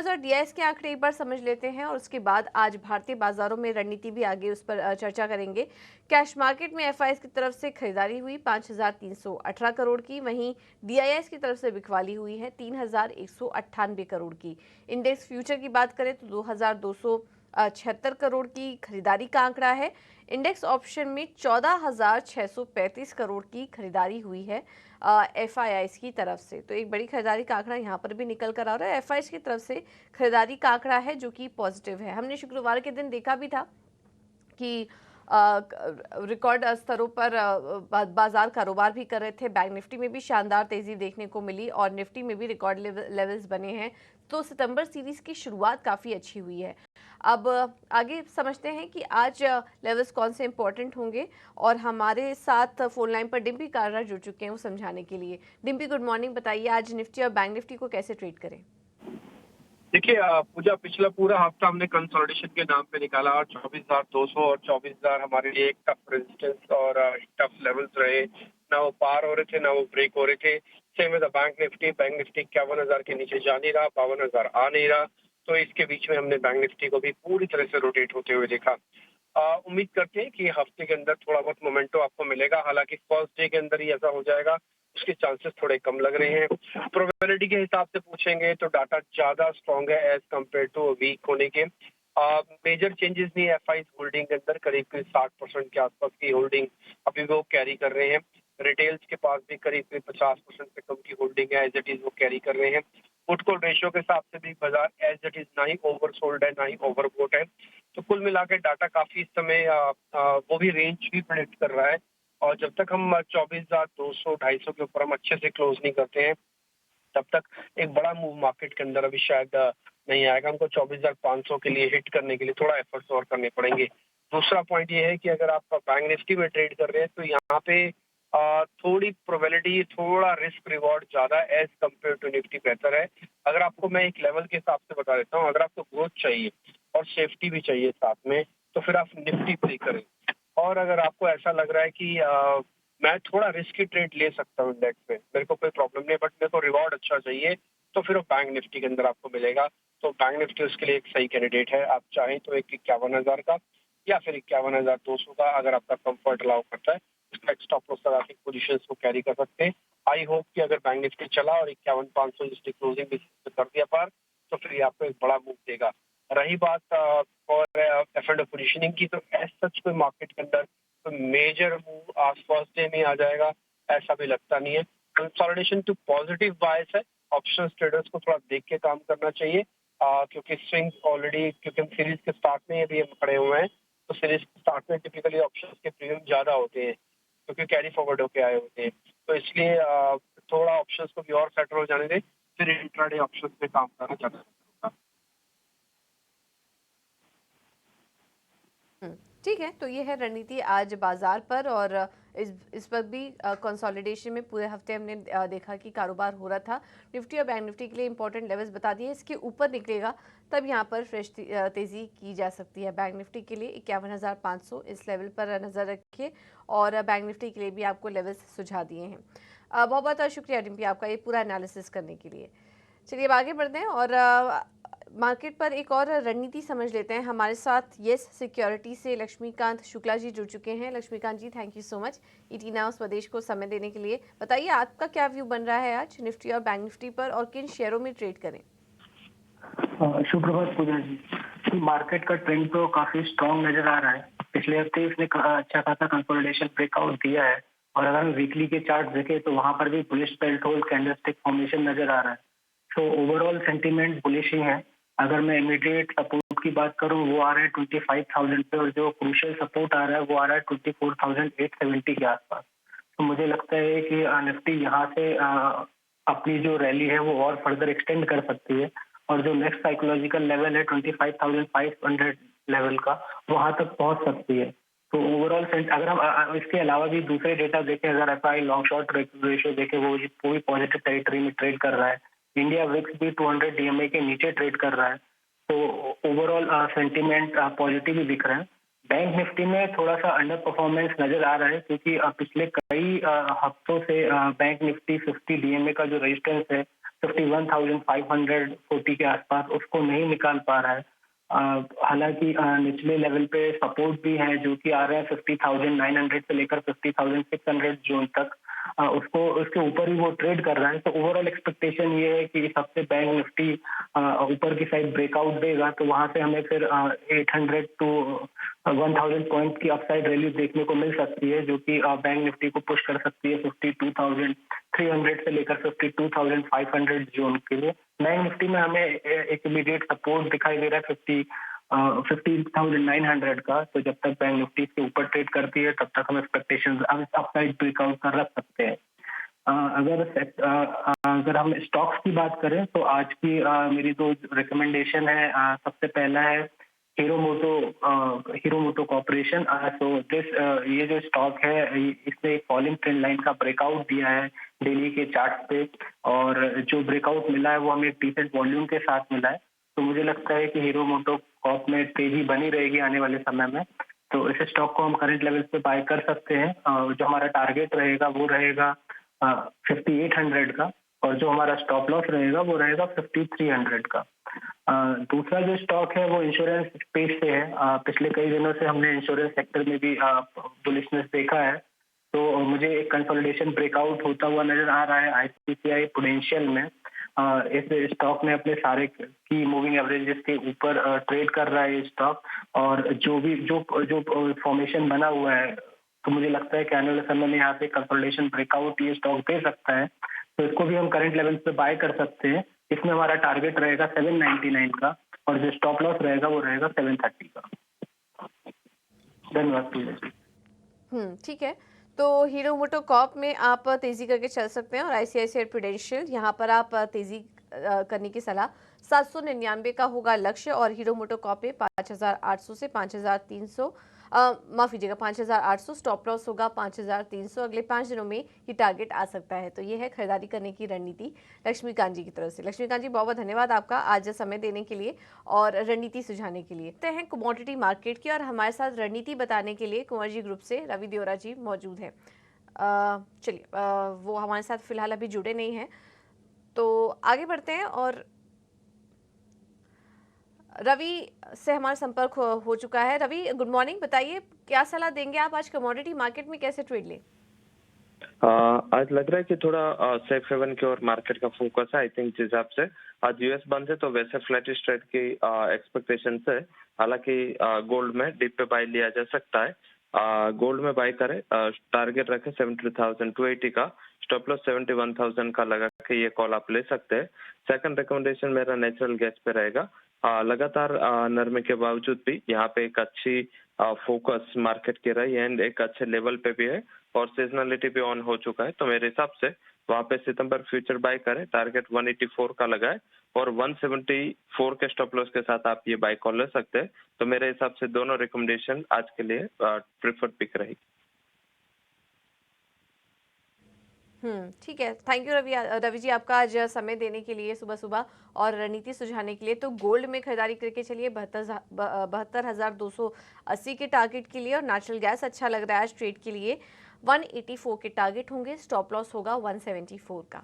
और डीआईएस के आंकड़े एक बार समझ लेते हैं और उसके बाद आज भारतीय बाजारों में रणनीति भी आगे उस पर चर्चा करेंगे। कैश मार्केट में एफआईएस की तरफ से खरीदारी हुई 5,318 करोड़ की, वहीं डीआईएस की तरफ से बिकवाली हुई है 3,198 करोड़ की। इंडेक्स फ्यूचर की बात करें तो 2,276 करोड़ की खरीदारी का आंकड़ा है। इंडेक्स ऑप्शन में 14,635 करोड़ की खरीदारी हुई है एफआईआईस की तरफ से। तो एक बड़ी खरीदारी का आंकड़ा यहाँ पर भी निकल कर आ रहा है। एफआईआईस की तरफ से खरीदारी का आंकड़ा है जो कि पॉजिटिव है। हमने शुक्रवार के दिन देखा भी था कि रिकॉर्ड स्तरों पर बाजार कारोबार भी कर रहे थे। बैंक निफ्टी में भी शानदार तेजी देखने को मिली और निफ्टी में भी रिकॉर्ड लेवल्स बने हैं। तो सितंबर सीरीज की शुरुआत काफ़ी अच्छी हुई है। अब आगे समझते हैं कि आज लेवल्स कौन से इंपॉर्टेंट होंगे और हमारे साथ फोन लाइन पर डिम्पी कारा जुड़ चुके हैं वो समझाने के लिए। Dimpy, good morning. बताइए आज निफ्टी और बैंक निफ्टी को कैसे ट्रेड करें? देखिए पूजा पिछला पूरा हफ्ता हमने कंसोलिडेशन के नाम पे निकाला और 24,200 और 24,000 हमारे लिए एक टफ रेजिस्टेंस और टफ लेवल्स रहे। ना वो पार हो रहे थे ना वो ब्रेक हो रहे थे। सेम विद बैंक निफ्टी 51,000 के नीचे जा नहीं रहा, 52,000 आ नहीं रहा। तो इसके बीच में हमने बैंक निफ्टी को भी पूरी तरह से रोटेट होते हुए देखा। उम्मीद करते हैं कि हफ्ते के अंदर थोड़ा बहुत मोमेंटो आपको मिलेगा। हालांकि फर्स्ट डे के अंदर ही ऐसा हो जाएगा, उसके चांसेस थोड़े कम लग रहे हैं। प्रोबेबिलिटी के हिसाब से पूछेंगे तो डाटा ज्यादा स्ट्रॉन्ग है एज कम्पेयर टू वीक होने के। मेजर चेंजेस नहीं है एफआई होल्डिंग के अंदर। करीब 60% के आसपास की होल्डिंग अभी वो कैरी कर रहे हैं। रिटेल्स के पास भी करीब 50% से कम की होल्डिंग है, एज इट इज वो कैरी कर रहे हैं। पुट कॉल रेशियो के हिसाब से भी बाजार एज इट इज ना ही ओवर सोल्ड है ना ही ओवर बोट है। तो कुल मिलाकर डाटा काफी इस समय वो भी रेंज भी प्रेडिक्ट कर रहा है। और जब तक हम 24,200 250 के ऊपर हम अच्छे से क्लोज नहीं करते हैं तब तक एक बड़ा मूव मार्केट के अंदर अभी शायद नहीं आएगा। हमको 24,500 के लिए हिट करने के लिए थोड़ा एफर्ट्स और करने पड़ेंगे। दूसरा पॉइंट ये है कि अगर आप बैंक निफ्टी में ट्रेड कर रहे हैं तो यहाँ पे थोड़ी प्रोबेबिलिटी, थोड़ा रिस्क रिवॉर्ड ज्यादा एज कम्पेयर टू निफ्टी बेहतर है। अगर आपको मैं एक लेवल के हिसाब से बता देता हूँ, अगर आपको ग्रोथ चाहिए और सेफ्टी भी चाहिए साथ में तो फिर आप निफ्टी प्ले करें। और अगर आपको ऐसा लग रहा है कि मैं थोड़ा रिस्की ट्रेड ले सकता हूँ इंडेक्स में, मेरे को कोई प्रॉब्लम नहीं, बट मेरे को रिवॉर्ड अच्छा चाहिए, तो फिर वो बैंक निफ्टी के अंदर आपको मिलेगा। तो बैंक निफ्टी उसके लिए एक सही कैंडिडेट है। आप चाहें तो एक 51,000 का या फिर 51,200 का, अगर आपका कंफर्ट अलाउ करता है, उसका एक स्टॉप लॉस लगा के पोजीशन को कैरी कर सकते हैं। आई होप कि अगर बैंक निफ्टी चला और 51,500 जिसकी क्लोजिंग बेसिस पे कर दिया पार, तो फिर ये आपको एक बड़ा मूव देगा। रही बात और एफ एंड पोजिशनिंग की, तो एज सच कोई मार्केट के अंदर तो मेजर मूव आज फर्स्ट डे में आ जाएगा ऐसा भी लगता नहीं है। कंसोलिडेशन टू पॉजिटिव बायस है। ऑप्शंस ट्रेडर्स को थोड़ा देख के काम करना चाहिए क्योंकि स्विंग्स ऑलरेडी, क्योंकि हम सीरीज के स्टार्ट में अभी हम खड़े हुए हैं, तो सीरीज के स्टार्ट में टिपिकली ऑप्शंस के प्रीमियम ज्यादा होते हैं क्योंकि कैरी फॉरवर्ड होके आए होते हैं। तो इसलिए थोड़ा ऑप्शंस को भी और सेटल हो जाने दें, फिर इंट्राडे ऑप्शंस पे काम करना चाहते हैं। ठीक है, तो ये है रणनीति आज बाजार पर। और इस पर भी कंसोलिडेशन में पूरे हफ्ते हमने देखा कि कारोबार हो रहा था। निफ्टी और बैंक निफ्टी के लिए इंपॉर्टेंट लेवल्स बता दिए, इसके ऊपर निकलेगा तब यहाँ पर फ्रेश तेज़ी की जा सकती है। बैंक निफ्टी के लिए 51,500 इस लेवल पर नज़र रखिए और बैंक निफ्टी के लिए भी आपको लेवल्स सुझा दिए हैं। बहुत बहुत शुक्रिया डिम्पी आपका ये पूरा एनालिसिस करने के लिए। चलिए अब आगे बढ़ते हैं और मार्केट पर एक और रणनीति समझ लेते हैं। हमारे साथ येस सिक्योरिटी से लक्ष्मीकांत शुक्ला जी जुड़ चुके हैं। Laxmikant ji, thank you so much ET Now Swadesh को समय देने के लिए। बताइए आपका क्या व्यू बन रहा है आज निफ्टी और बैंक निफ्टी पर और किन शेयरों में ट्रेड करें? शुक्रवार पूजा जी, मार्केट का ट्रेंड तो काफी स्ट्रॉन्ग नजर आ रहा है। पिछले हफ्ते इसने अच्छा खासा कंसोलिडेशन ब्रेकआउट दिया है और अगर हम वीकली के चार्ट देखें तो वहां पर भी bullish belt hold candlestick formation नजर आ रहा है। तो ओवरऑल सेंटीमेंट बुलिश ही है। अगर मैं इमीडिएट सपोर्ट की बात करूं वो आ रहा है 25,000 पे और जो क्रूशियल सपोर्ट आ रहा है वो आ रहा है 24,870 के आसपास। तो मुझे लगता है कि निफ्टी यहाँ से अपनी जो रैली है वो और फर्दर एक्सटेंड कर सकती है और जो नेक्स्ट साइकोलॉजिकल लेवल है 25,500 लेवल का, वहां तक पहुंच सकती है। तो ओवरऑल अगर हम इसके अलावा भी दूसरे डेटा देखें, अगर एफआई लॉन्ग शॉर्ट रेशियो देखें वो भी पॉजिटिव टेरिटरी में ट्रेड कर रहा है। इंडिया विक्स भी 200 डीएमए के नीचे ट्रेड कर रहा है। तो ओवरऑल सेंटीमेंट पॉजिटिव ही दिख रहा है। बैंक निफ्टी में थोड़ा सा अंडर परफॉर्मेंस नजर आ रहा है क्योंकि पिछले कई हफ्तों से बैंक निफ्टी 50 डीएमए का जो रेजिस्टेंस है 51,540 के आसपास उसको नहीं निकाल पा रहा है। हालांकि निचले लेवल पे सपोर्ट भी है जो कि आ रहा है 50,900 से लेकर 50,600 जोन तक। उसको उसके ऊपर ही वो ट्रेड कर रहा है। तो ओवरऑल एक्सपेक्टेशन ये है कि इस हफ्ते बैंक निफ्टी ऊपर की साइड ब्रेकआउट देगा, तो वहां से हमें फिर 800 टू 1000 पॉइंट की अपसाइड रैली देखने को मिल सकती है, जो कि बैंक निफ्टी को पुश कर सकती है 52,300 से लेकर 52,500 जोन के लिए। बैंक निफ्टी में हमें एक इमीडिएट सपोर्ट दिखाई दे रहा है 15,900 का। तो जब तक बैंक निफ्टी इसके ऊपर ट्रेड करती है तब तक हम एक्सपेक्टेशन अपसाइड ब्रेकआउट का रख सकते हैं। अगर हम स्टॉक्स की बात करें तो आज की मेरी दो रिकमेंडेशन है। सबसे पहला है हीरो मोटो कॉर्पोरेशन। सो ये जो स्टॉक है इसने एक फॉलिंग ट्रेंड लाइन का ब्रेकआउट दिया है डेली के चार्ट पे, और जो ब्रेकआउट मिला है वो हमें डिसेंट वॉल्यूम के साथ मिला है। तो मुझे लगता है कि हीरो मोटो कॉर्प में तेजी बनी रहेगी आने वाले समय में। तो इस स्टॉक को हम करंट लेवल पे बाय कर सकते हैं। जो हमारा टारगेट रहेगा वो रहेगा 5800 का, और जो हमारा स्टॉप लॉस रहेगा वो रहेगा 5300 का। दूसरा जो स्टॉक है वो इंश्योरेंस स्पेस से है। पिछले कई दिनों से हमने इंश्योरेंस सेक्टर में भी बुलिशनेस देखा है। तो मुझे एक कंसोलिडेशन ब्रेकआउट होता हुआ नजर आ रहा है आईसीआईसीआई प्रूडेंशियल में। इस स्टॉक में अपने सारे की मूविंग एवरेजेस के ऊपर ट्रेड कर रहा है ये स्टॉक, और जो फॉर्मेशन बना हुआ है, तो मुझे लगता है कि आने वाले समय में यहाँ पे कंसोलिडेशन ब्रेकआउट ये स्टॉक दे सकता है। तो इसको भी हम करंट लेवल पे बाय कर सकते हैं। इसमें हमारा टारगेट रहेगा 799 का, और जो स्टॉप लॉस रहेगा वो रहेगा 730 का। धन्यवाद पूजा जी। ठीक है। तो हीरो मोटो कॉर्प में आप तेजी करके चल सकते हैं, और आईसीआईसीआई प्रूडेंशियल यहाँ पर आप तेजी करने की सलाह। 799 का होगा लक्ष्य, और हीरो मोटो कॉर्प में 5800 से 5300 माफ कीजिएगा 5800, स्टॉप लॉस होगा 5300। अगले 5 दिनों में ये टारगेट आ सकता है। तो ये है खरीदारी करने की रणनीति लक्ष्मीकांत जी की तरफ से। लक्ष्मीकांत जी, बहुत बहुत धन्यवाद आपका आज समय देने के लिए और रणनीति सुझाने के लिए। हैं कमोडिटी मार्केट की, और हमारे साथ रणनीति बताने के लिए कुंवर जी ग्रुप से रवि देवरा जी मौजूद हैं। चलिए, वो हमारे साथ फिलहाल अभी जुड़े नहीं हैं, तो आगे बढ़ते हैं। और रवि से हमारा संपर्क हो चुका है। Ravi, good morning. बताइए, क्या सलाह देंगे आप आज कमोडिटी मार्केट में कैसे ट्रेड लें? आज लग रहा है कि थोड़ा सेफ हेवन की ओर मार्केट का फोकस है। आई थिंक जिस हिसाब से आज यूएस बंद है तो वैसे फ्लैटिश ट्रेड की एक्सपेक्टेशन है। हालांकि गोल्ड में डीप पे बाय लिया जा सकता है। गोल्ड में बाय करें, टारगेट रखें 70,280 का, स्टॉप लॉस 71,000 का लगा के ये कॉल आप ले सकते हैं। सेकंड रिकमेंडेशन मेरा नेचुरल गैस पे रहेगा। लगातार नरमे के बावजूद भी यहाँ पे एक अच्छी फोकस मार्केट की रही है, एंड एक अच्छे लेवल पे भी है, और सीजनलिटी भी ऑन हो चुका है। तो मेरे हिसाब से वहाँ पे सितंबर फ्यूचर बाय करें, टारगेट 184 का लगाए, और 174 के स्टॉप लॉस के साथ आप ये बाय कॉल ले सकते हैं। तो मेरे हिसाब से दोनों रिकमेंडेशन आज के लिए प्रेफर्ड पिक रहेगी। ठीक है। थैंक यू रवि जी, आपका आज समय देने के लिए सुबह सुबह और रणनीति सुझाने के लिए। तो गोल्ड में खरीदारी करके चलिए 72,280 के टारगेट के लिए, और नेचुरल गैस अच्छा लग रहा है आज ट्रेड के लिए। 184 के टारगेट होंगे, स्टॉप लॉस होगा 174 का।